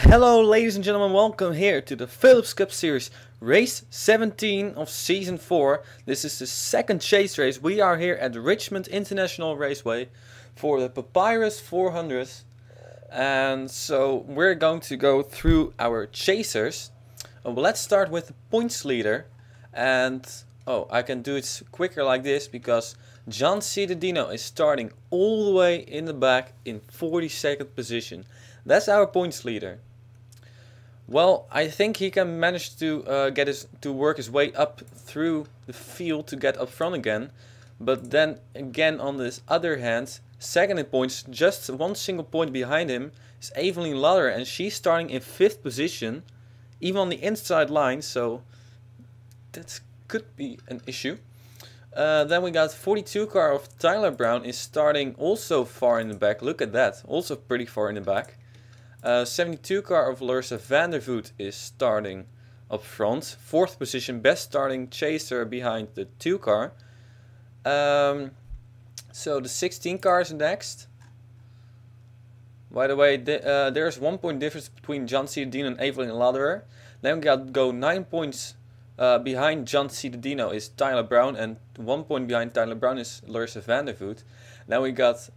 Hello ladies and gentlemen, welcome here to the Philips Cup Series, race 17 of season 4. This is the second chase race. We are here at Richmond International Raceway for the Papyrus 400. And so we're going to go through our chasers. Let's start with the points leader. And I can do it quicker like this because John Citadino is starting all the way in the back in 42nd position. That's our points leader. Well, I think he can manage to work his way up through the field to get up front again. But then again, on this other hand, second in points, just one single point behind him, is Evelyn Lauder, and she's starting in 5th position, even on the inside line. So that could be an issue. Then we got 42 car of Tyler Brown is starting also far in the back. Look at that, also pretty far in the back. 72 car of Larissa Vandervoot is starting up front. 4th position, best starting chaser behind the 2 car. So the 16 car is next. By the way, there's 1 point difference between John Citadino and Evelyn Lauderer. Then we got go 9 points behind John Citadino is Tyler Brown, and 1 point behind Tyler Brown is Larissa Vandervoot. Then we got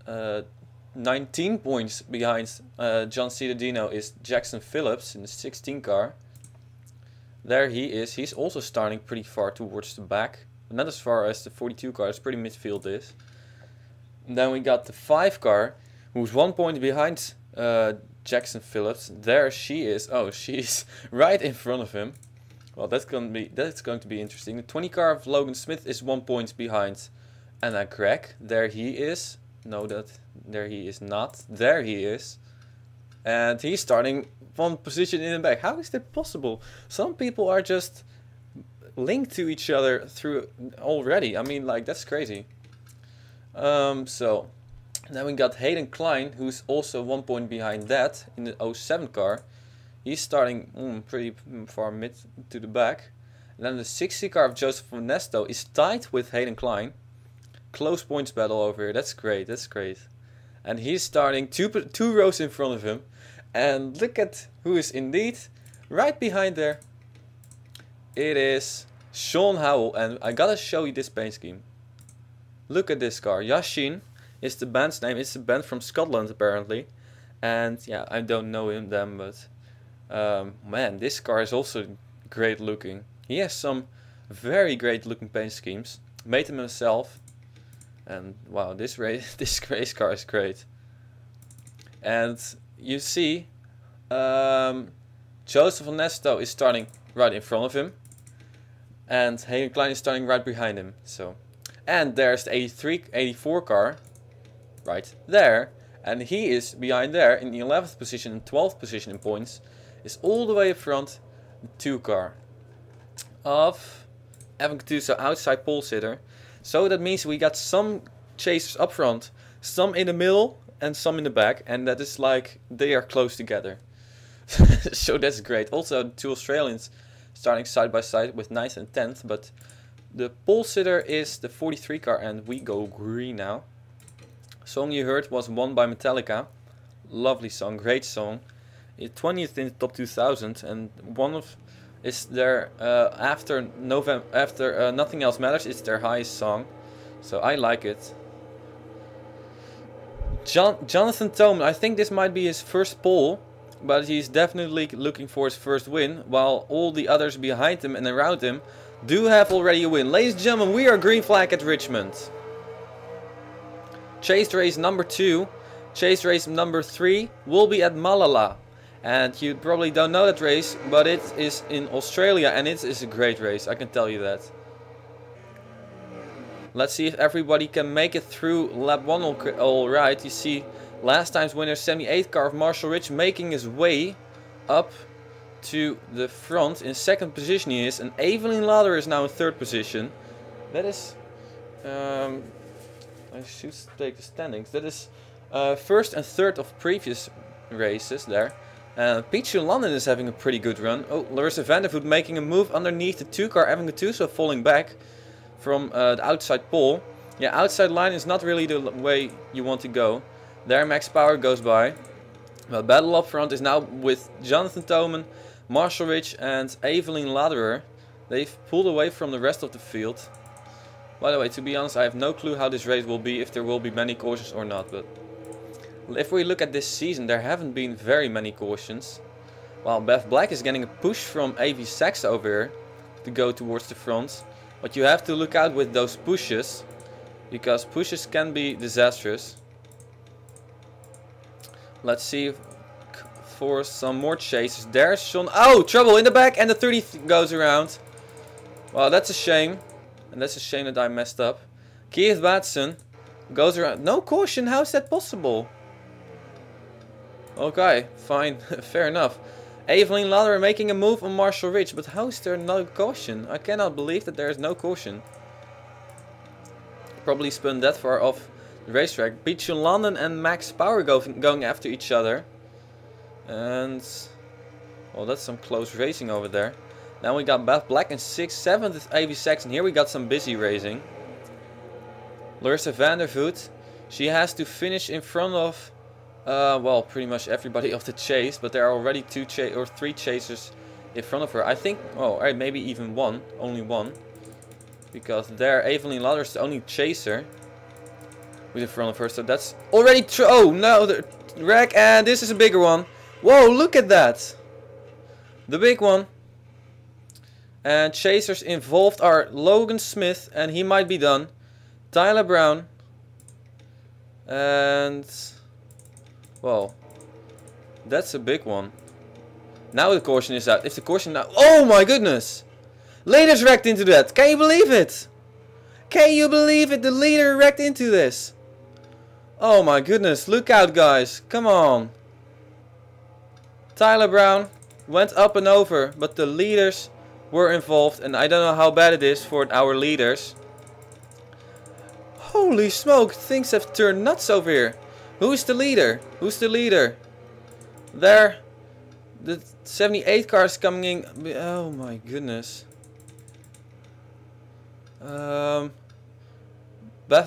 19 points behind John Citadino is Jackson Phillips in the 16 car. There he is. He's also starting pretty far towards the back. Not as far as the 42 car, it's pretty midfield is. And then we got the 5 car, who's 1 point behind Jackson Phillips. There she is. Oh, she's right in front of him. Well, that's going to be interesting. The 20 car of Logan Smith is 1 point behind Anna Gregg. There he is. No, there he is not. There he is. And he's starting 1 position in the back. How is that possible? Some people are just linked to each other through already. I mean, like, that's crazy. So then we got Hayden Klein, who's also 1 point behind that in the 07 car. He's starting pretty far mid to the back. And then the 60 car of Joseph Ernesto is tied with Hayden Klein. Close points battle over here. That's great. That's great. And he's starting two rows in front of him. And look at who is indeed right behind there. It is Sean Howell. And I gotta show you this paint scheme. Look at this car. Yashin is the band's name. It's a band from Scotland apparently. And yeah, I don't know them, but man, this car is also great looking. He has some very great looking paint schemes. Made them himself. And wow, this race car is great. And you see, Joseph Ernesto is starting right in front of him, and Hayden Klein is starting right behind him. So, and there's the 84 car, right there, and he is behind there in the 11th position and 12th position in points. Is all the way up front, the 2 car of Evan Gattuso, outside pole sitter. So that means we got some chasers up front, some in the middle, and some in the back. And that is like, they are close together. So that's great. Also, 2 Australians starting side by side with 9th and 10th. But the pole sitter is the 43 car, and we go green now. Song you heard was Won by Metallica. Lovely song, great song. 20th in the top 2000, and one of... is their after Nothing Else Matters, it's their highest song, so I like it. Jonathan Toman, I think this might be his first pole, but he's definitely looking for his first win, while all the others behind him and around him do have already a win. Ladies and gentlemen, we are green flag at Richmond. Chase race number 2, chase race number 3 will be at Malala. And you probably don't know that race, but it is in Australia, and it is a great race, I can tell you that. Let's see if everybody can make it through lap 1 alright. You see last time's winner, 78 car of Marshall Rich, making his way up to the front. In 2nd position he is, and Evelyn Lauder is now in 3rd position. That is... I should take the standings. That is 1st and 3rd of previous races there. Pichu London is having a pretty good run. Oh, Larissa Vandervoot making a move underneath the 2 car. Evan Gattuso falling back from the outside pole. Yeah, outside line is not really the way you want to go. There Max Power goes by. But battle up front is now with Jonathan Thoman, Marshall Rich and Evelyn Laderer. They've pulled away from the rest of the field. By the way, to be honest, I have no clue how this race will be, if there will be many cautions or not. But if we look at this season, there haven't been very many cautions. While Bev Black is getting a push from AV Sachs over here to go towards the front. But you have to look out with those pushes, because pushes can be disastrous. Let's see for some more chases. There's Sean. Oh, trouble in the back, and the 30 goes around. Well, that's a shame. And that's a shame that I messed up. Keith Watson goes around. No caution, how is that possible? Okay, fine, fair enough. Evelyn Laderer making a move on Marshall Rich, but how is there no caution? I cannot believe that there is no caution. Probably spun that far off the racetrack. Beach in London and Max Power going after each other. And well, that's some close racing over there. Now we got Beth Black in 6th, 7th with AV Saxon. Here we got some busy racing. Larissa Vandervoot. She has to finish in front of well, pretty much everybody of the chase, but there are already 3 chasers in front of her. I think, oh, maybe even one, only one, because there Evelyn Laderer is the only chaser who's in front of her. So that's already oh no, the wreck, and this is a bigger one. Whoa, look at that, the big one. And chasers involved are Logan Smith, and he might be done. Tyler Brown, and well, that's a big one. Now the caution is out. If the caution now... Oh my goodness! Leader's wrecked into that. Can you believe it? Can you believe it? The leader wrecked into this. Oh my goodness. Look out, guys. Come on. Tyler Brown went up and over, but the leaders were involved. And I don't know how bad it is for our leaders. Holy smoke. Things have turned nuts over here. Who's the leader? Who's the leader? There. The 78 car is coming in. Oh my goodness. Beth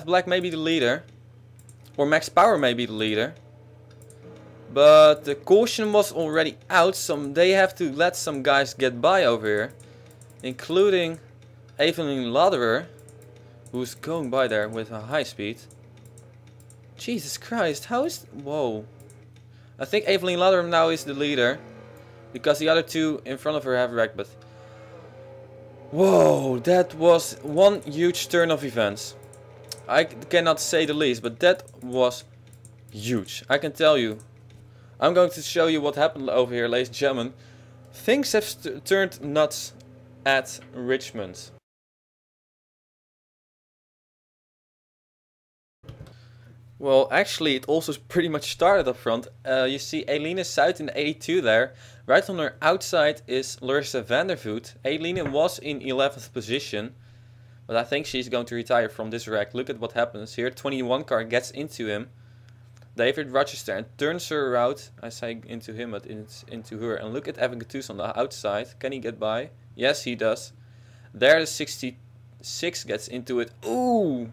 Black may be the leader. Or Max Power may be the leader. But the caution was already out. So they have to let some guys get by over here. Including Evelyn Laderer, who's going by there with a high speed. Jesus Christ, how is... Whoa. I think Evelyn Laderer now is the leader. Because the other two in front of her have wrecked, but... Whoa, that was one huge turn of events. I cannot say the least, but that was huge. I can tell you. I'm going to show you what happened over here, ladies and gentlemen. Things have turned nuts at Richmond. Well, actually, it also pretty much started up front. You see Eline Zuid in the 82 there. Right on her outside is Larissa Vandervoot. Eline was in 11th position. But I think she's going to retire from this wreck. Look at what happens here. 21 car gets into him. David Rochester and turns her out. I say into him, but it's into her. And look at Evan Gattuso on the outside. Can he get by? Yes, he does. There the 66 gets into it. Ooh!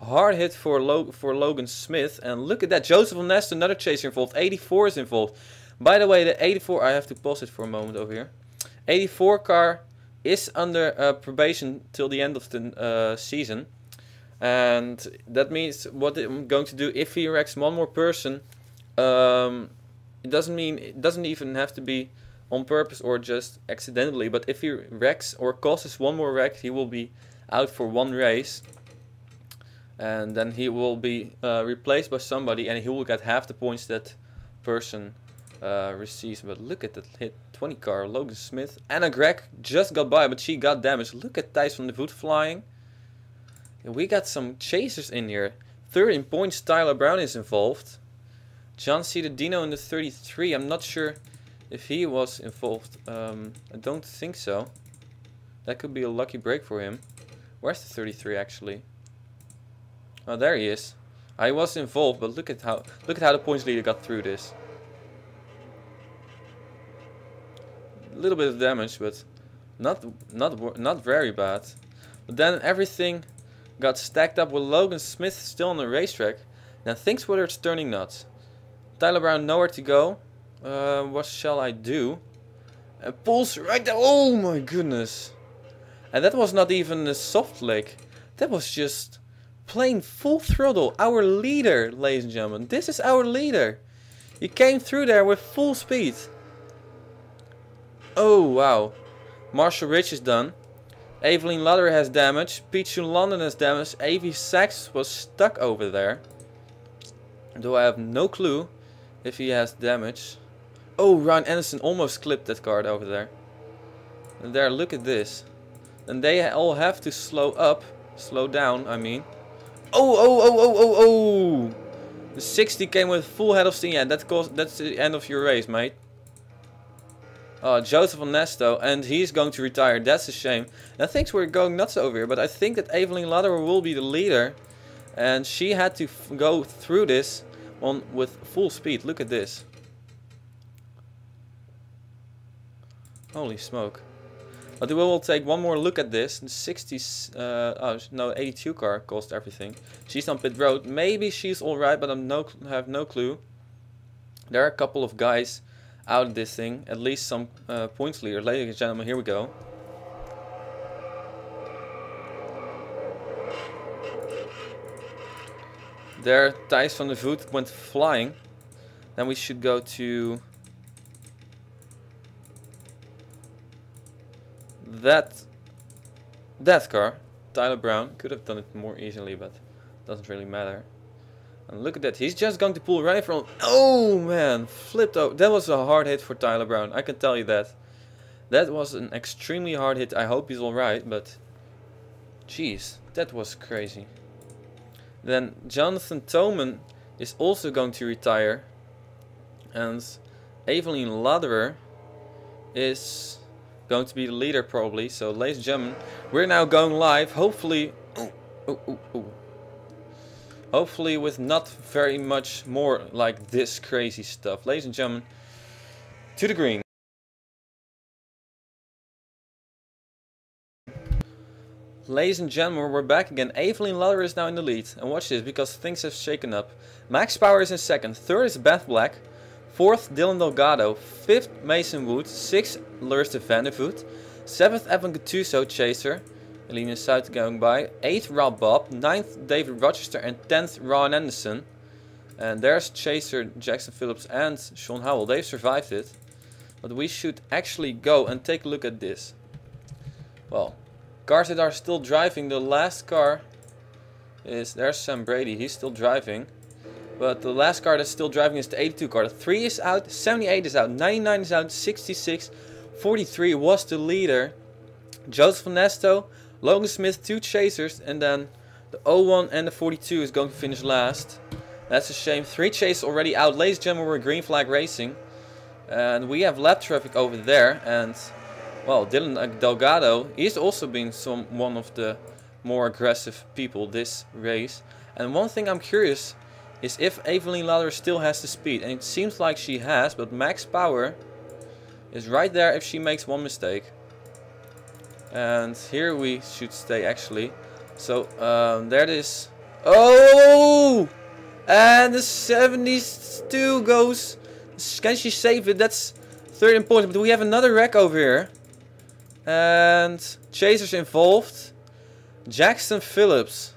Hard hit for Logan Smith. And look at that. Joseph Nest, another chaser involved. 84 is involved. By the way, the 84... I have to pause it for a moment over here. 84 car is under probation till the end of the season. And that means what I'm going to do, if he wrecks one more person, it doesn't even have to be on purpose or just accidentally. But if he wrecks or causes one more wreck, he will be out for one race. And then he will be replaced by somebody, and he will get half the points that person receives. But look at that hit. 20 car, Logan Smith. Anna Gregg just got by, but she got damaged. Look at Thijs van de Voet flying. And we got some chasers in here. 13 points, Tyler Brown is involved. John C. Dino in the 33. I'm not sure if he was involved. I don't think so. That could be a lucky break for him. Where's the 33 actually? Oh, there he is. I was involved, but look at how the points leader got through this. A little bit of damage, but not very bad. But then everything got stacked up with Logan Smith still on the racetrack. Now things were turning nuts. Tyler Brown nowhere to go. What shall I do? And pulls right there. Oh my goodness. And that was not even a soft leg. That was just plain full throttle. Our leader, ladies and gentlemen. This is our leader. He came through there with full speed. Oh wow. Marshall Rich is done. Evelyn Luther has damage. Pichu London has damage. Avi Sachs was stuck over there. Though I have no clue if he has damage. Oh, Ryan Anderson almost clipped that card over there. And there, look at this. And they all have to slow up. Slow down, I mean. Oh. The 60 came with full head of steam. Yeah, that's the end of your race, mate. Joseph Onesto, and he's going to retire. That's a shame. And things were going nuts over here, but I think that Evelyn Luther will be the leader. And she had to go through this with full speed. Look at this. Holy smoke. But we will take one more look at this. The 60s, 82 car cost everything. She's on pit road. Maybe she's alright, but I have no clue. There are a couple of guys out of this thing. At least some points leader. Ladies and gentlemen, here we go. There, Thijs van der Voet went flying. Then we should go to that car. Tyler Brown could have done it more easily, but doesn't really matter. And look at that, he's just going to pull right from. Oh man, flipped over. That was a hard hit for Tyler Brown, I can tell you that. That was an extremely hard hit. I hope he's alright, but jeez, that was crazy. Then Jonathan Toman is also going to retire. And Evelyn Luther is going to be the leader probably. So ladies and gentlemen, we're now going live. Hopefully, hopefully with not very much more like this crazy stuff. Ladies and gentlemen, to the green. Ladies and gentlemen, we're back again. Evelyn Luther is now in the lead. And watch this, because things have shaken up. Max Power is in second. Third is Beth Black. Fourth, Dylan Delgado. Fifth, Mason Wood. Sixth, Larissa Vandervoot. Seventh, Evan Gattuso, Chaser. Elena South going by. Eighth, Rob Bob. Ninth, David Rochester. And 10th, Ron Anderson. And there's Chaser, Jackson Phillips and Sean Howell. They've survived it. But we should actually go and take a look at this. Well, cars that are still driving. The last car is, there's Sam Brady, he's still driving. But the last car that's still driving is the 82 car. The 3 is out, 78 is out, 99 is out, 66, 43 was the leader. Joseph Onesto, Logan Smith, 2 chasers, and then the 01 and the 42 is going to finish last. That's a shame. 3 chasers already out. Ladies and gentlemen, we're green flag racing. And we have lap traffic over there, and well, Dylan Delgado, he's also been one of the more aggressive people this race. And one thing I'm curious is if Evelyn Luther still has the speed. And it seems like she has, but Max Power is right there if she makes one mistake. And here we should stay actually. So there it is. Oh! And the 72 goes. Can she save it? That's 13 points. But we have another wreck over here. And Chasers involved. Jackson Phillips.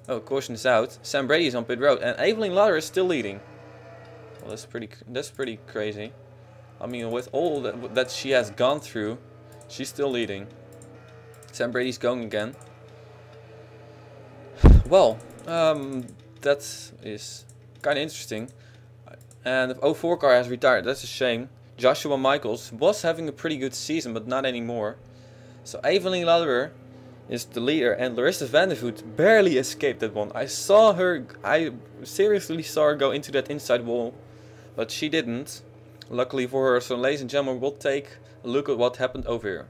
Oh, caution is out. Sam Brady is on pit road, and Evelyn Luther is still leading. Well, that's pretty crazy. I mean, with all that she has gone through, she's still leading. Sam Brady's going again. Well, that is kind of interesting. And the 04 car has retired. That's a shame. Joshua Michaels was having a pretty good season, but not anymore. So Evelyn Luther is the leader, and Larissa Vandervoot barely escaped that one. I seriously saw her go into that inside wall, but she didn't. Luckily for her. So ladies and gentlemen, we'll take a look at what happened over here.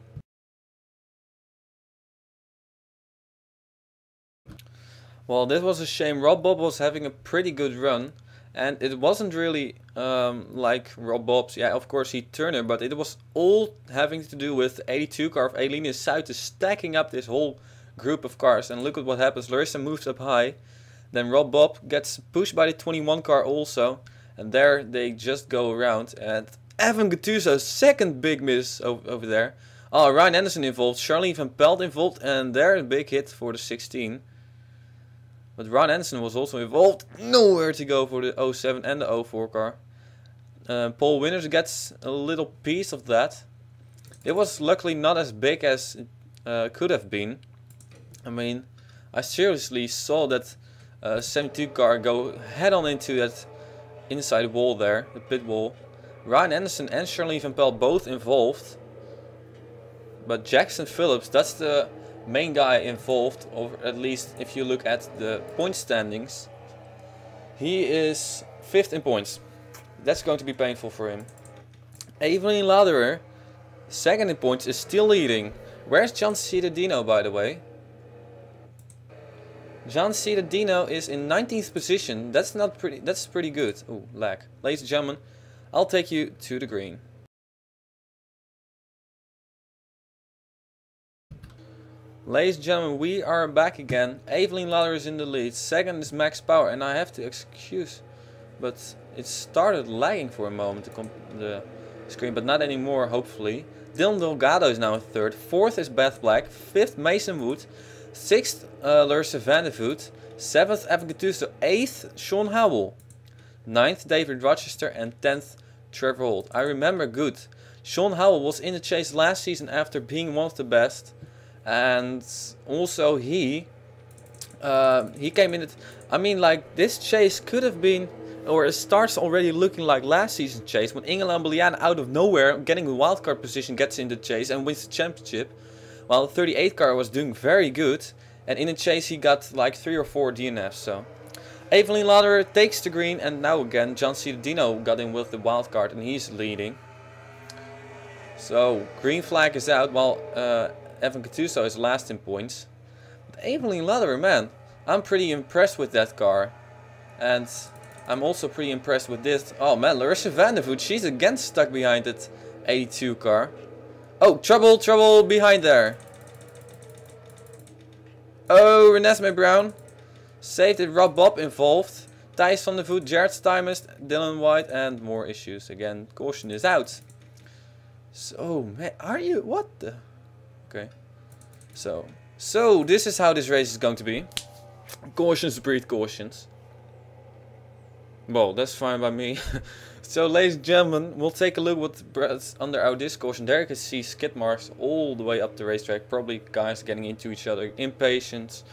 Well, this was a shame. Rob Bob was having a pretty good run. And it wasn't really like Rob Bob's, yeah, of course he turned her, but it was all having to do with the 82 car of Elena South is stacking up this whole group of cars. And look at what happens. Larissa moves up high. Then Rob Bob gets pushed by the 21 car also. And there they just go around. And Evan Gattuso's second big miss over there. Oh, Ryan Anderson involved, Charlie Van Pelt involved, and there a big hit for the 16. But Ryan Anderson was also involved. Nowhere to go for the 07 and the 04 car. Paul Winners gets a little piece of that. It was luckily not as big as it could have been. I mean, I seriously saw that 72 car go head on into that inside wall there, the pit wall. Ryan Anderson and Charlie Van Pelt both involved. But Jackson Phillips, that's the main guy involved, or at least if you look at the point standings. He is 5th in points. That's going to be painful for him. Evelyn Lauderer, 2nd in points, is still leading. Where's John Cittadino, by the way? John Cittadino is in 19th position. That's pretty good. Ooh, lag. Ladies and gentlemen, I'll take you to the green. Ladies and gentlemen, we are back again. Evelyn Lauderer is in the lead. 2nd is Max Power, and I have to excuse, but it started lagging for a moment, the screen, but not anymore, hopefully. Dylan Delgado is now in 3rd. 4th is Beth Black. 5th, Mason Wood. 6th, Larissa Vandervoot. 7th, Evan Gattuso. 8th, Sean Howell. 9th, David Rochester. And 10th, Trevor Holt. I remember good. Sean Howell was in the chase last season after being one of the best. And also he came in it. I mean, like, this chase could have been, or it starts already looking like last season's chase when Ingela Ambeliana out of nowhere, getting a wildcard position, gets in the chase and wins the championship. While the 38 car was doing very good, and in the chase he got like 3 or 4 DNFs. So Evelyn Lauderer takes the green, and now again John Cittadino got in with the wildcard and he's leading. So green flag is out, while Evan Gattuso is last in points. But Evelyn Lauderer, man, I'm pretty impressed with that car. And I'm also pretty impressed with this. Oh man, Larissa Vandervoot, she's again stuck behind that 82 car. Oh, trouble behind there. Oh, Renesmee Brown saved it. Rob Bob involved. Thijs van der Voet, Jared Stuymes, Dylan White, and more issues. Again, caution is out. So, man, are you... What the... Okay. So this is how this race is going to be. Cautions breed cautions. Well, that's fine by me. So, ladies and gentlemen, we'll take a look what's under our disc caution. There you can see skid marks all the way up the racetrack. Probably guys getting into each other. Impatience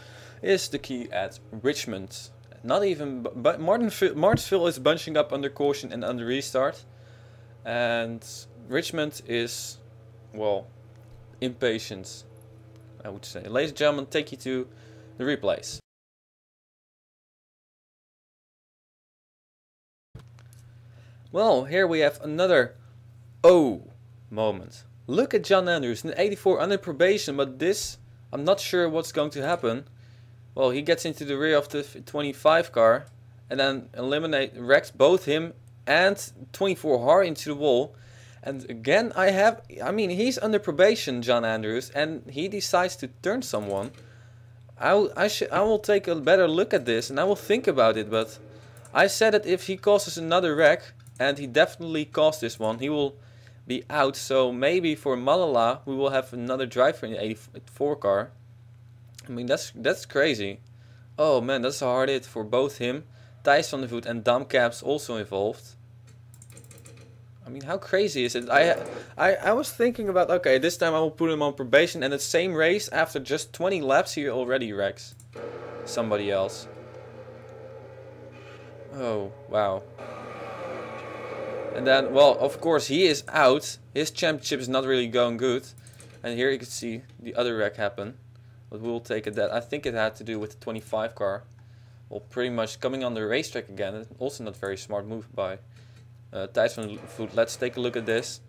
is the key at Richmond. Not even, but Martinsville is bunching up under caution and under restart. And Richmond is, well, impatience, I would say. Ladies and gentlemen, take you to the replays. Well, here we have another moment. Look at John Andrews in 84 under probation, but this, I'm not sure what's going to happen. Well, he gets into the rear of the 25 car and then wrecks both him and 24 hard into the wall. And again, I mean, he's under probation, John Andrews, and he decides to turn someone. I will take a better look at this and I will think about it, but I said that if he causes another wreck, and he definitely caused this one, he will be out. So maybe for Malala we will have another driver in the 84 car. I mean, that's crazy. Oh man, that's a hard hit for both him, Thijs van der Voet, and Dam Caps also involved. I mean, how crazy is it? I was thinking about, okay, this time I will put him on probation, and the same race, after just 20 laps, he already wrecks somebody else. Oh, wow. And then, well, of course, he is out. His championship is not really going good. And here you can see the other wreck happen. But we'll take it that. I think it had to do with the 25 car. Well, pretty much coming on the racetrack again. Also not very smart move by Thijs van der Voet. Let's take a look at this.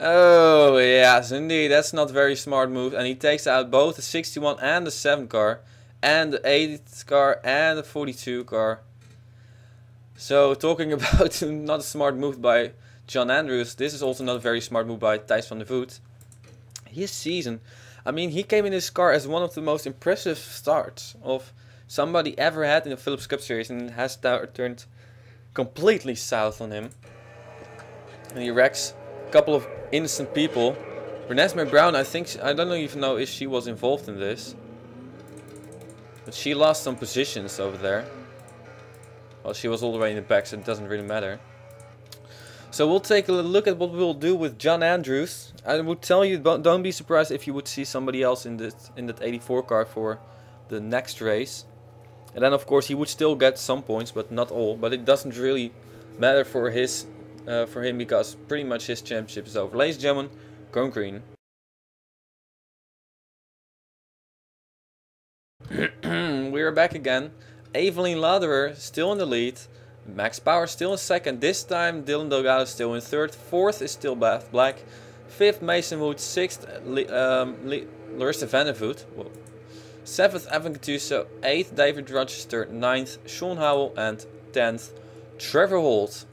Oh, yes, indeed. That's not very smart move. And he takes out both the 61 and the 7 car. And the 8 car and the 42 car. So, talking about not a smart move by John Andrews, this is also not a very smart move by Thijs van der Voet. His season, I mean, he came in his car as one of the most impressive starts of somebody ever had in the Philips Cup Series, and has turned completely south on him. And he wrecks a couple of innocent people. Renesmee Brown, I don't even know if she was involved in this. But she lost some positions over there. Well, she was all the way in the back, so it doesn't really matter. So we'll take a look at what we'll do with John Andrews. I would tell you, don't be surprised if you would see somebody else in that 84 car for the next race. And then of course he would still get some points, but not all. But it doesn't really matter for him because pretty much his championship is over. Ladies and gentlemen, going green. We're back again. Evelyn Lauderer still in the lead. Max Power still in second. This time Dylan Delgado still in third. Fourth is still Beth Black. Fifth Mason Wood. Sixth Larissa Vandervoot. Seventh Evan Gattuso. Eighth David Rochester. Ninth Sean Howell. And 10th Trevor Holt.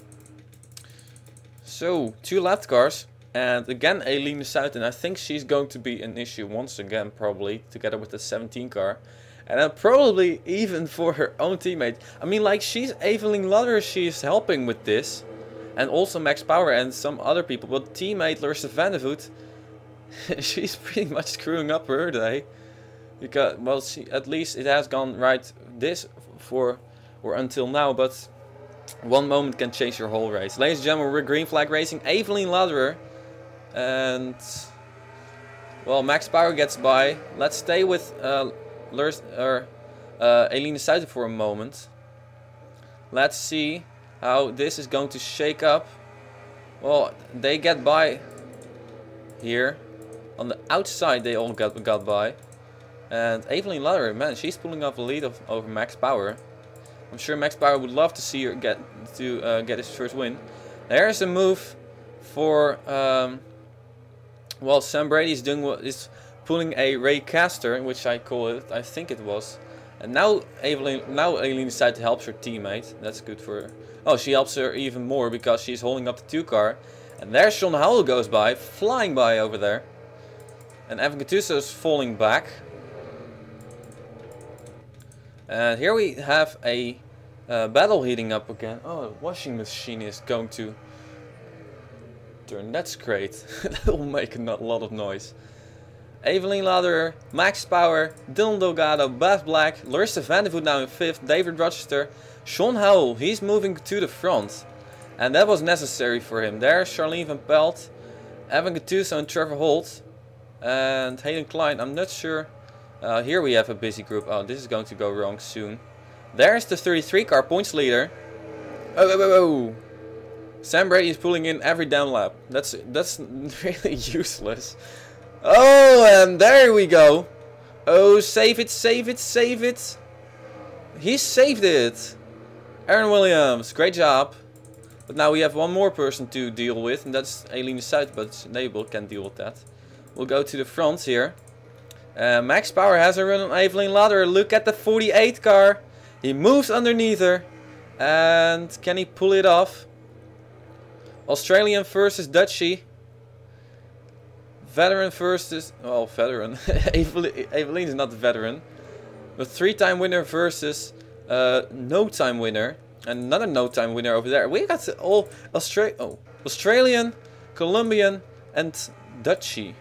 So 2 left cars. And again Aileen Southern. I think she's going to be an issue once again, probably together with the 17 car. And probably even for her own teammate. I mean, like, she's Evelyn Lauderer, she's helping with this. And also Max Power and some other people. But teammate Larissa Vandervoot, she's pretty much screwing up her day. Because, well, at least it has gone right until now. But one moment can change your whole race. Ladies and gentlemen, we're green flag racing. Evelyn Lauderer. And, well, Max Power gets by. Let's stay with Aileen Southern for a moment. Let's see how this is going to shake up. Well, they get by here. On the outside they all got by. And Evelyn Lauderer, man, she's pulling off the lead over Max Power. I'm sure Max Power would love to see her get his first win. There's a move for well, Sam Brady is pulling a Ray Caster, which I call it, I think it was. And now Aileen decided to help her teammate. That's good for her. Oh, she helps her even more because she's holding up the 2 car. And there Sean Howell goes by, flying by over there. And Evan Gattuso is falling back. And here we have a battle heating up again. Oh, the washing machine is going to turn. That's great. That will make a lot of noise. Evelyn Lauderer, Max Power, Dylan Delgado, Beth Black, Larissa Vandervoot now in 5th, David Rochester, Sean Howell, he's moving to the front. And that was necessary for him. There's Charlene Van Pelt, Evan Gattuso and Trevor Holt. And Hayden Klein, I'm not sure. Here we have a busy group. Oh, this is going to go wrong soon. There's the 33 car points leader. Oh. Sam Brady is pulling in every down lap. That's really useless. Oh, and there we go. Oh, save it, save it, save it. He saved it. Aaron Williams, great job. But now we have one more person to deal with, and that's Aileen South, but Nabel can deal with that. We'll go to the front here. Max Power has a run on Evelyn Lauderer. Look at the 48 car. He moves underneath her. And can he pull it off? Australian versus Dutchie. Veteran versus... well, veteran. Evelyn is not the veteran. The 3-time winner versus no-time winner. And another no-time winner over there. We got all Australian, Colombian, and Dutchie.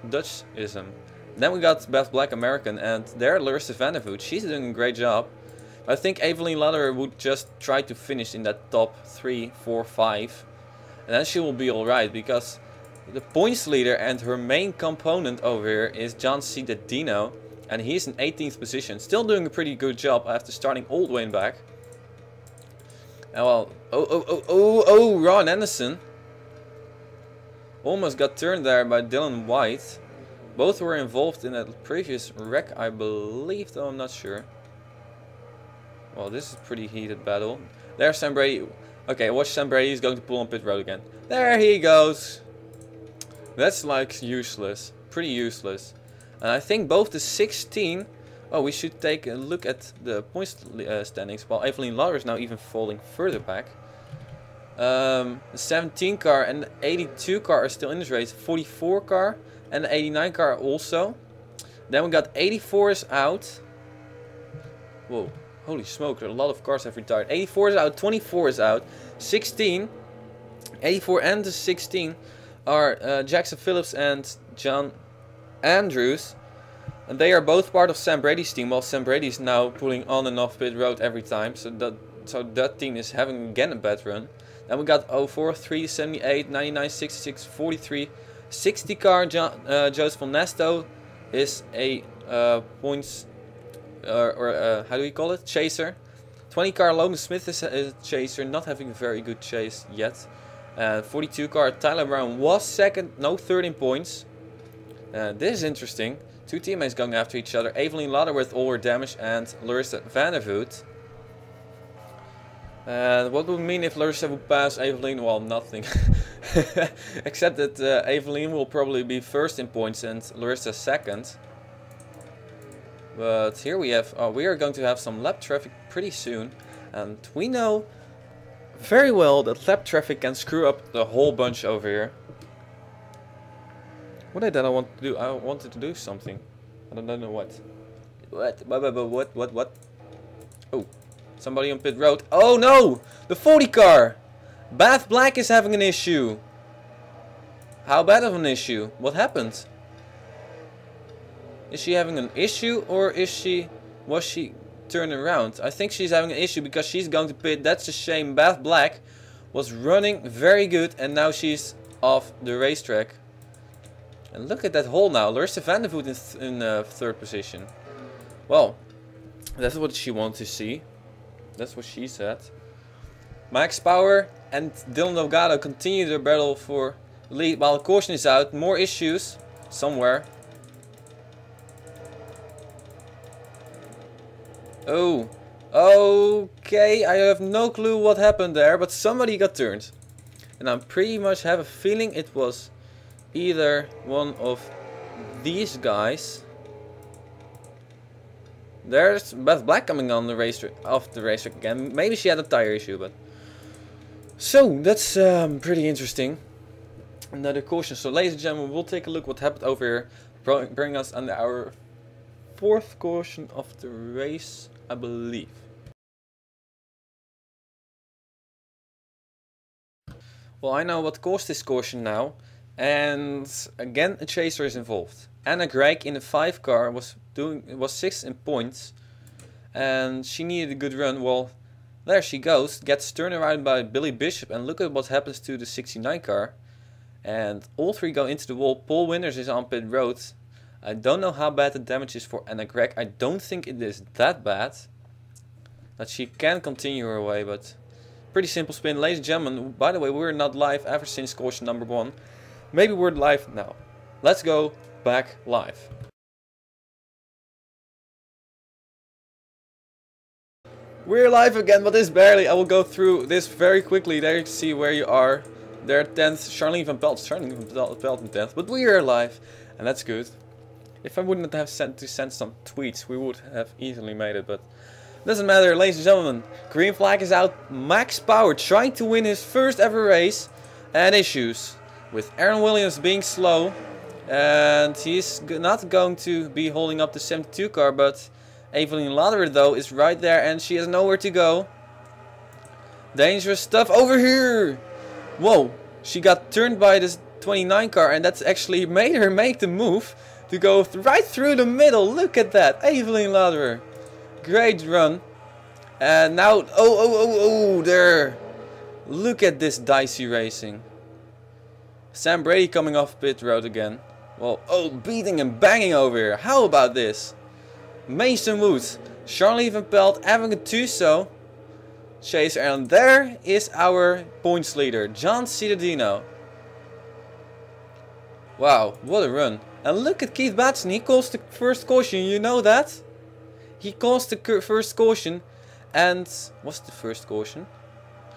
Dutchism. Then we got Beth Black American, and there Larissa Vandervoot. She's doing a great job. I think Evelyn Lauderer would just try to finish in that top 3, 4, 5. And then she will be alright, because the points leader and her main component over here is John C. Dino. And he's in 18th position. Still doing a pretty good job after starting all the way back. And well, Ron Anderson. Almost got turned there by Dylan White. Both were involved in a previous wreck, I believe, though I'm not sure. Well, this is a pretty heated battle. There's Sam Brady. Okay, watch Sam Brady. He's going to pull on pit road again. There he goes. That's like useless. Pretty useless. And I think both the 16... oh, we should take a look at the points standings. While Evelyn Lauderer is now even falling further back. The 17 car and the 82 car are still in this race. 44 car and the 89 car also. Then we got 84 is out. Whoa. Holy smoke, a lot of cars have retired. 84 is out, 24 is out, 16. 84 and the 16 are Jackson Phillips and John Andrews. And they are both part of Sam Brady's team, while Sam Brady is now pulling on and off pit road every time. So that team is having again a bad run. Then we got 04, 3, 78, 99, 66, 43. 60 car Joseph Van Nesto is a points, how do we call it? Chaser. 20 car Logan Smith is a chaser, not having a very good chase yet. 42 car Tyler Brown was second, no 13 points. This is interesting. Two teammates going after each other. Evelyn Lauder with all her damage and Larissa Vandervoot. What would it mean if Larissa would pass Evelyn? Well, nothing. Except that Evelyn will probably be first in points and Larissa second. But here we have, we are going to have some lap traffic pretty soon. And we know very well that lap traffic can screw up the whole bunch over here. What did I want to do? I wanted to do something. I don't know what. What? Oh, somebody on pit road. Oh no! The 40 car! Bath Black is having an issue. How bad of an issue? What happened? Is she having an issue or was she turning around? I think she's having an issue because she's going to pit. That's a shame. Bath Black was running very good and now she's off the racetrack. And look at that hole now. Larissa Vandervoot in third position. Well, that's what she wanted to see. That's what she said. Max Power and Dylan Delgado continue their battle for the lead while the caution is out. More issues somewhere. Oh, okay. I have no clue what happened there, but somebody got turned. And I pretty much have a feeling it was either one of these guys. There's Beth Black coming on the racetrack, off the racetrack again. Maybe she had a tire issue, but so that's pretty interesting. Another caution. So, ladies and gentlemen, we'll take a look what happened over here, bring us under our fourth caution of the race, I believe. Well, I know what caused this caution now. And again, a chaser is involved. Anna Gregg in the 5 car was 6th in points, and she needed a good run. Well, there she goes, gets turned around by Billy Bishop, and look at what happens to the 69 car. And all three go into the wall. Paul Winters is on pit road. I don't know how bad the damage is for Anna Gregg. I don't think it is that bad that she can continue her way, but pretty simple spin. Ladies and gentlemen, by the way, we're not live ever since caution number 1. Maybe we're live now. Let's go back live. We're live again, but this barely. I will go through this very quickly. There you can see where you are. There 10th, Charlene van Pelt. Charlene van Pelt in 10th, but we are live, and that's good. If I wouldn't have sent some tweets, we would have easily made it, but doesn't matter, ladies and gentlemen. Green flag is out. Max Power trying to win his first ever race, and issues with Aaron Williams being slow, and he's not going to be holding up the 72 car, but Evelyn Lauder though is right there and she has nowhere to go. Dangerous stuff over here. Whoa, she got turned by this 29 car, and that's actually made her make the move to go right through the middle. Look at that, Evelyn Lauder. Great run. And now, oh, there. Look at this dicey racing. Sam Brady coming off pit road again. Well, oh, beating and banging over here. How about this? Mason Woods, Charlie Van Pelt having a Tuso chaser, and there is our points leader, John Cittadino. Wow, what a run. And look at Keith Batson, he calls the first caution, you know that? He calls the first caution, and what's the first caution?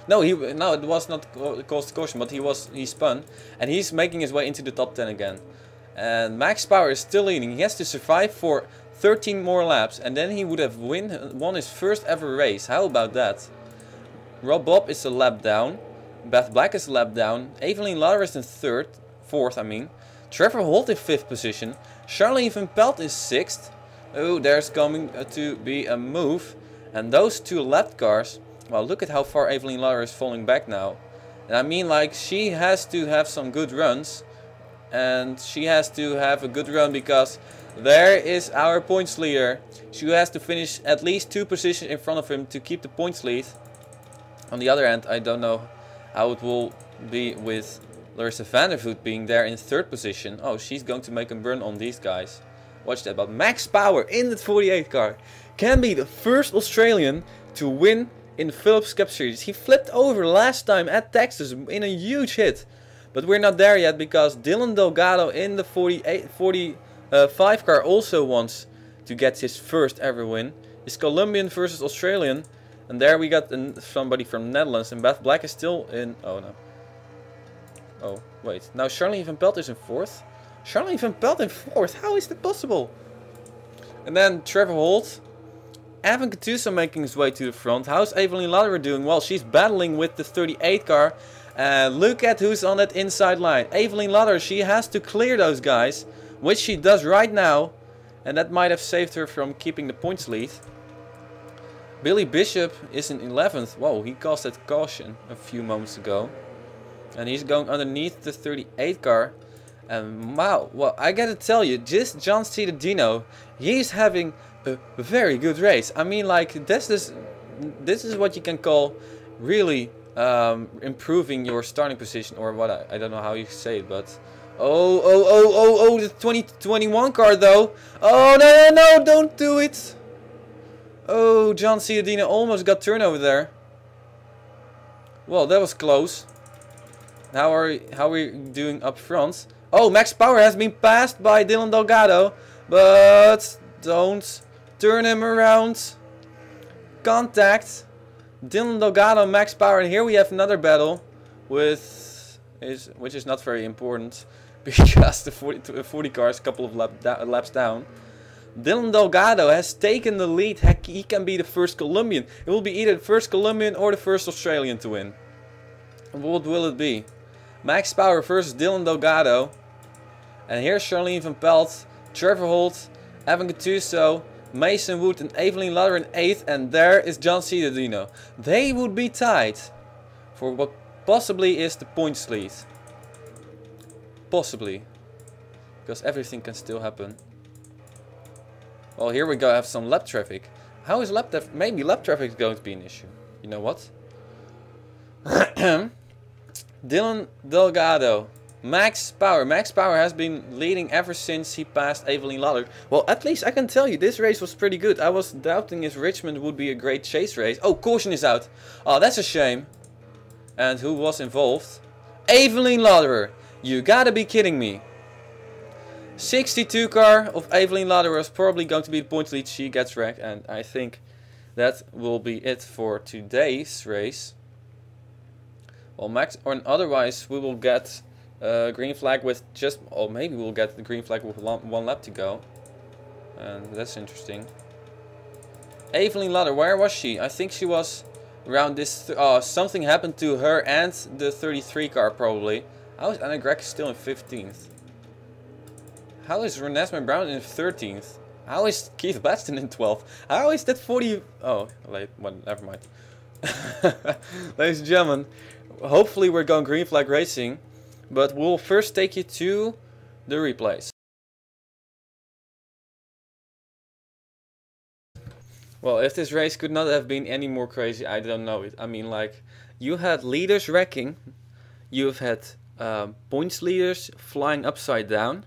No, it was not caused caution, but he spun, and he's making his way into the top 10 again. And Max Power is still leading. He has to survive for 13 more laps, and then he would have won his first ever race. How about that? Rob Bob is a lap down. Beth Black is a lap down. Evelyn Lauder is in fourth. Trevor Holt in 5th position. Charlene Van Pelt is 6th. Oh, there's going to be a move. And those two lap cars, well, look at how far Evelyn Lauder is falling back now. And I mean, like, she has to have some good runs. And she has to have a good run because there is our points leader. She has to finish at least 2 positions in front of him to keep the points lead. On the other hand, I don't know how it will be with Larissa Vandervoot being there in 3rd position. Oh, she's going to make a run on these guys. Watch that. But Max Power in the 48 car can be the first Australian to win in the Phillips Cup Series. He flipped over last time at Texas in a huge hit. But we're not there yet because Dylan Delgado in the 45 car also wants to get his first ever win. It's Colombian versus Australian. And there we got somebody from the Netherlands. And Beth Black is still in... Oh no. Oh, wait. Now Charlene van Pelt is in 4th. Charlene van Pelt in 4th? How is that possible? And then Trevor Holt. Evan Gattuso making his way to the front. How's Evelyn Lauder doing? Well, she's battling with the 38 car. And look at who's on that inside line. Evelyn Lauder, she has to clear those guys. Which she does right now. And that might have saved her from keeping the points lead. Billy Bishop is in 11th. Whoa, he caused that caution a few moments ago. And he's going underneath the 38 car. And wow, well, I gotta tell you, just John Cittadino, he's having a very good race. I mean, like, this is what you can call really improving your starting position, or what, I don't know how you say it, but oh, the 2021 car though. Oh, no, don't do it. Oh, John Cittadino almost got turnover there. Well, that was close. How are we doing up front? Oh, Max Power has been passed by Dylan Delgado, but don't turn him around. Contact. Dylan Delgado, Max Power, and here we have another battle which is not very important because the 40 car is a couple of laps down. Dylan Delgado has taken the lead. Heck, he can be the first Colombian. It will be either the first Colombian or the first Australian to win. What will it be? Max Power versus Dylan Delgado. And here's Charlene van Pelt, Trevor Holt, Evan Gattuso, Mason Wood and Evelyn Lauder in 8th. And there is John Cittadino. They would be tied for what possibly is the points lead. Possibly. Because everything can still happen. Well, here we go, have some lap traffic. How is lap traffic? Maybe lap traffic is going to be an issue. You know what? Dylan Delgado. Max Power. Max Power has been leading ever since he passed Evelyn Lauder. Well, at least I can tell you, this race was pretty good. I was doubting if Richmond would be a great chase race. Oh, caution is out. Oh, that's a shame. And who was involved? Evelyn Lauder. You gotta be kidding me. 62 car of Evelyn Lauder was probably going to be the points lead. She gets wrecked, and I think that will be it for today's race. Well, Max, or otherwise we will get green flag with just, or maybe we'll get the green flag with one lap to go, and that's interesting. Evelyn Lauder, where was she? I think she was around this. Something happened to her and the 33 car probably. How is Anna Gregg still in 15th? How is Renesmee Brown in 13th? How is Keith Batson in 12th? How is that 40... Oh, wait, well, never mind. Ladies and gentlemen, hopefully we're going green flag racing. But we'll first take you to the replays. Well, if this race could not have been any more crazy, I don't know it. I mean, like, you had leaders wrecking. You've had points leaders flying upside down.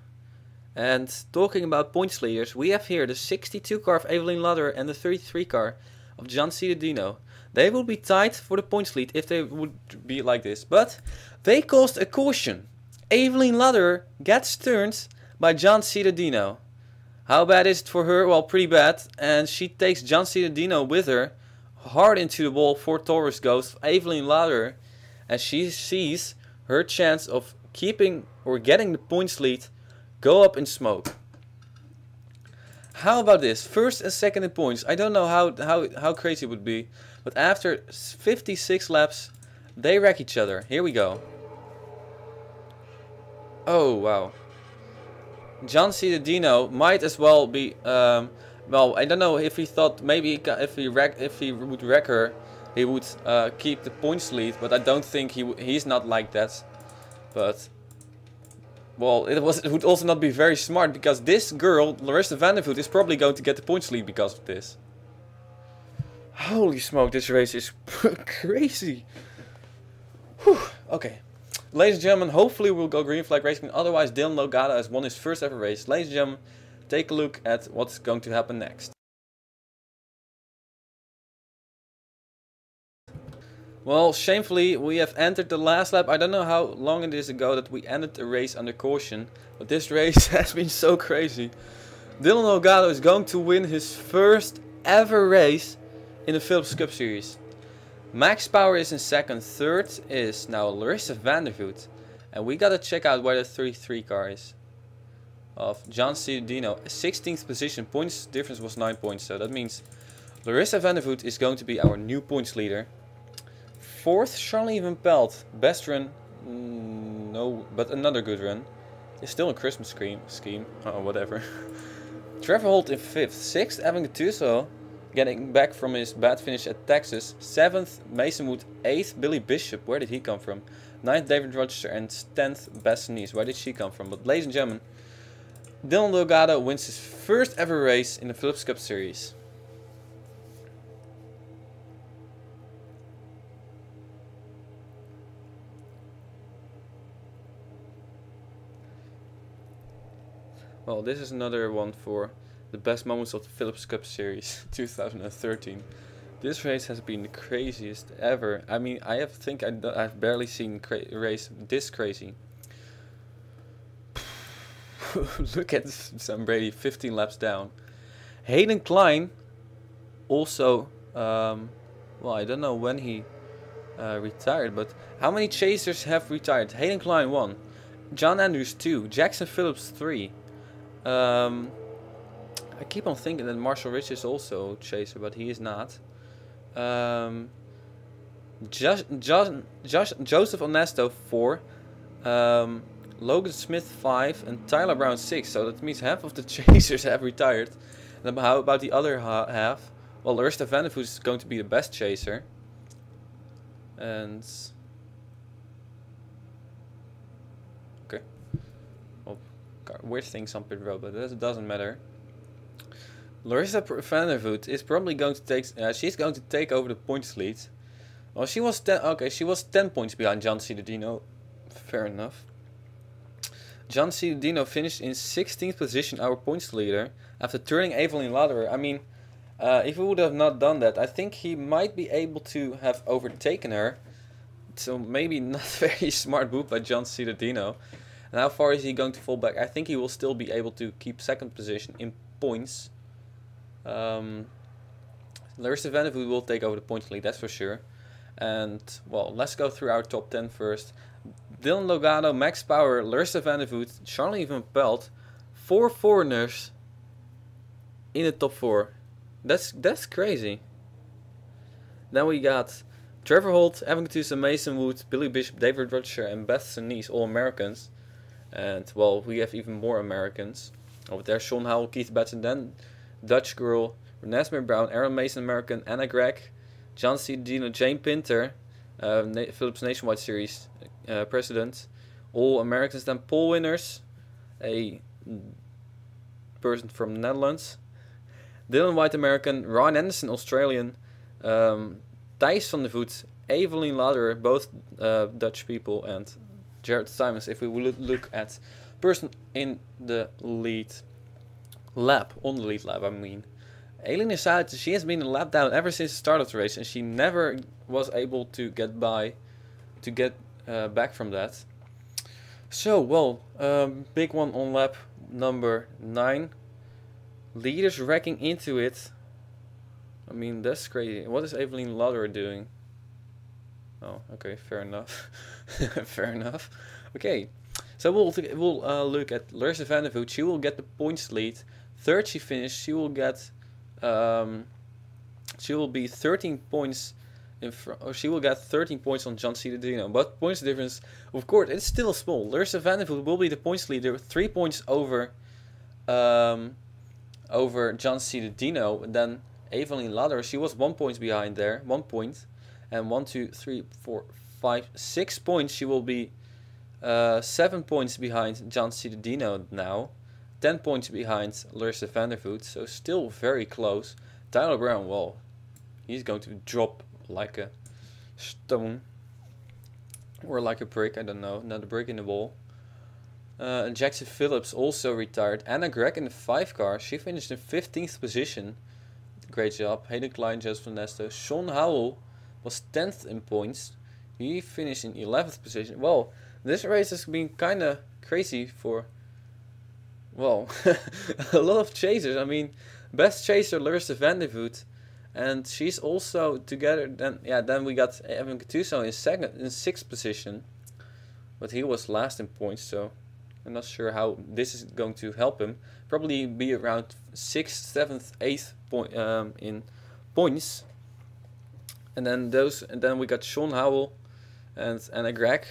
And talking about points leaders, we have here the 62 car of Evelyn Lauder and the 33 car of John Cittadino. They will be tied for the points lead if they would be like this. But they caused a caution. Evelyn Lauder gets turned by John Cittadino. How bad is it for her? Well, pretty bad. And she takes John Cittadino with her hard into the wall. 4 Taurus goes Evelyn Lauder. And she sees her chance of keeping or getting the points lead go up in smoke. How about this? First and second in points. I don't know how crazy it would be. But after 56 laps, they wreck each other. Here we go. Oh, wow. John Cittadino might as well be Well, I don't know if he thought maybe if he would wreck her, he would keep the points lead. But I don't think he's not like that. But well, it would also not be very smart because this girl, Larissa Vandervoot, is probably going to get the points lead because of this. Holy smoke, this race is crazy. Whew. Okay. Ladies and gentlemen, hopefully we'll go green flag racing. Otherwise, Dylan Logada has won his first ever race. Ladies and gentlemen, take a look at what's going to happen next. Well, shamefully, we have entered the last lap. I don't know how long it is ago that we ended the race under caution. But this race has been so crazy. Dylan Logada is going to win his first ever race in the Philips Cup Series. Max Power is in second. Third is now Larissa Vandervoot. And we gotta check out where the 33 car is. Of John Ciudino. 16th position. Points difference was 9 points. So that means Larissa Vandervoot is going to be our new points leader. Fourth, Charlie Van Pelt. Best run. No, but another good run. It's still a Christmas scheme. Oh, whatever. Trevor Holt in fifth. Sixth, Evan Gattuso. Getting back from his bad finish at Texas. 7th, Mason Wood. 8th, Billy Bishop. Where did he come from? 9th, David Rochester. And 10th, Beth Nice. Where did she come from? But ladies and gentlemen, Dylan Logada wins his first ever race in the Philips Cup Series. Well, this is another one for the best moments of the Philips Cup Series 2013. This race has been the craziest ever. I mean, I've barely seen a race this crazy. Look at Sam Brady, 15 laps down. Hayden Klein also, well, I don't know when he retired, but how many chasers have retired? Hayden Klein 1, John Andrews 2, Jackson Phillips 3. I keep on thinking that Marshall Rich is also a chaser, but he is not. Joseph Onesto 4, Logan Smith 5, and Tyler Brown 6. So that means half of the chasers have retired. And how about the other half? Well, Larissa Vandervoot is going to be the best chaser. And okay, well, weird things on pit road, but that doesn't matter. Larissa Vandervoot is probably going to take. She's going to take over the points lead. Well, she was 10. Okay, she was 10 points behind John Ciudino. Fair enough. John Ciudino finished in 16th position, our points leader, after turning Evelyn Lauderer. I mean, if he would have not done that, I think he might be able to have overtaken her. So maybe not very smart move by John Ciudino. And how far is he going to fall back? I think he will still be able to keep second position in points. Larissa Vandervoot will take over the points lead, that's for sure. And, well, let's go through our top 10 first. Dylan Logada, Max Power, Larissa Vandervoot, Charlie Van Pelt, 4 foreigners in the top 4. That's crazy. Then we got Trevor Holt, Evan Gattuso, Mason Wood, Billy Bishop, David Rochester, and Beth Nice, all Americans. And, well, we have even more Americans. Over there, Sean Howell, Keith Batson, then Dutch Girl, Renesmee Brown, Aaron Mason American, Anna Gregg, John Ciudino, Jane Pinter, Philips Nationwide Series president, all Americans. Then pole winners, a person from the Netherlands, Dylan White American, Ryan Anderson Australian, Thijs van der Voet, Evelyn Lauderer, both Dutch people, and Jared Simons. If we look at person in the lead lap, on the lead lap I mean. Elina Zuid, she has been a lap down ever since the start of the race, and she never was able to get back from that. So, well, big one on lap number 9. Leaders wrecking into it. I mean, that's crazy. What is Evelyn Lauderer doing? Oh, okay, fair enough. Fair enough. Okay, so we'll look at Larissa Vandervoot. She will get the points lead. Third she finished. She will get she will be 13 points in front, or she will get 13 points on John Ciudino. But points difference, of course, it's still small. Larissa Vandervoot will be the points leader, 3 points over over John C. Dino. And then Evelyn Ladder, she was 1 point behind there. 1 point. And 1, 2, 3, 4, 5, 6 points. She will be 7 points behind John C. Dino now. 10 points behind Larissa Vandervoot. So still very close. Tyler Brown, well, he's going to drop like a stone. Or like a brick, I don't know. Not a brick in the wall. Jackson Phillips also retired. Anna Gregg in the 5 car. She finished in 15th position. Great job. Hayden Klein, Joseph Nesto. Sean Howell was 10th in points. He finished in 11th position. Well, this race has been kind of crazy for, well, a lot of chasers. I mean, best chaser Larissa Vandervoot, and she's also together. Then we got Evan Gattuso in 6th position, but he was last in points. So I'm not sure how this is going to help him. Probably be around 6th, 7th, 8th point in points. And then we got Sean Howell and Anna Gregg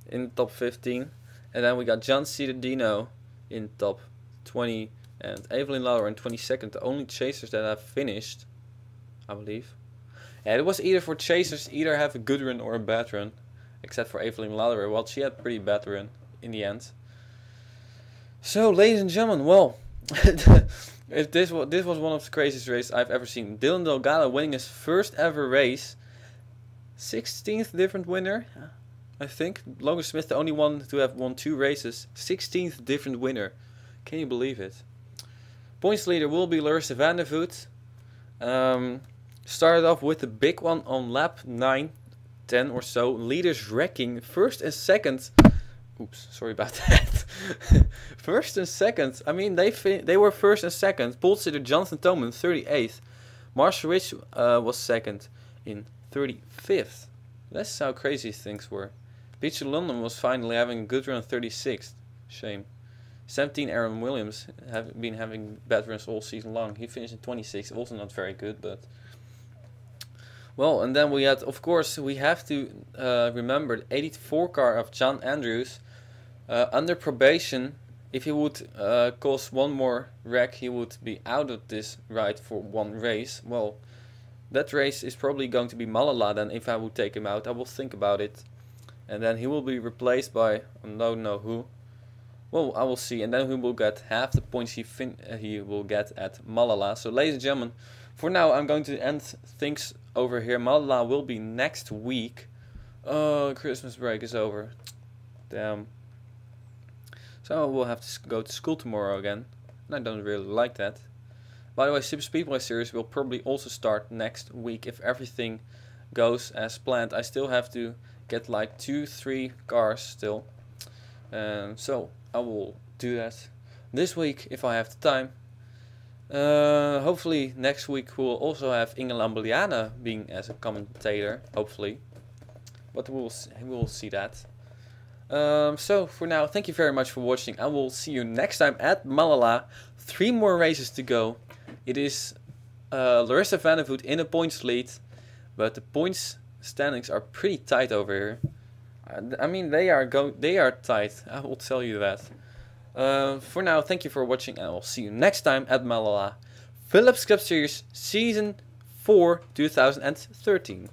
in the top 15. And then we got John C. Dino in top 20 and Evelyn Lauer in 22nd. The only chasers that have finished, I believe. Yeah, it was either for chasers, either have a good run or a bad run. Except for Evelyn Lauer. Well, she had a pretty bad run in the end. So, ladies and gentlemen, well, if this was one of the craziest races I've ever seen. Dylan Delgado winning his first ever race. 16th different winner, I think. Logan Smith, the only one to have won 2 races. 16th different winner. Can you believe it? Points leader will be Larissa Vandervoot. Started off with the big one on lap 9, 10 or so. Leaders wrecking first and second. Oops, sorry about that. First and second. I mean, they were first and second. Pole sitter Jonathan Toman, 38th. Marshall Rich was second in 35th. That's how crazy things were. Peter London was finally having a good run, 36th. Shame. 17, Aaron Williams, have been having bad runs all season long. He finished in 26th. Also not very good, but... Well, and then we had, of course, we have to remember the 84 car of John Andrews. Under probation, if he would cause one more wreck, he would be out of this ride for 1 race. Well, that race is probably going to be Malala then if I would take him out. I will think about it. And then he will be replaced by, I don't know who. Well, I will see. And then he will get half the points he will get at Malala. So, ladies and gentlemen, for now I'm going to end things over here. Malala will be next week. Oh, Christmas break is over. Damn. So we'll have to go to school tomorrow again. And I don't really like that. By the way, Super Speedway Series will probably also start next week if everything goes as planned. I still have to get like 2-3 cars still. So I will do that this week if I have the time. Hopefully next week we'll also have Inge Lambliana being as a commentator. Hopefully. But we'll see that. So for now, thank you very much for watching. I will see you next time at Malala. 3 more races to go. It is Larissa Vandervoot in a points lead, but the points standings are pretty tight over here. I mean, they are tight. I will tell you that. For now, thank you for watching, and I will see you next time at Malala. Philips Cup Series Season 4 2013.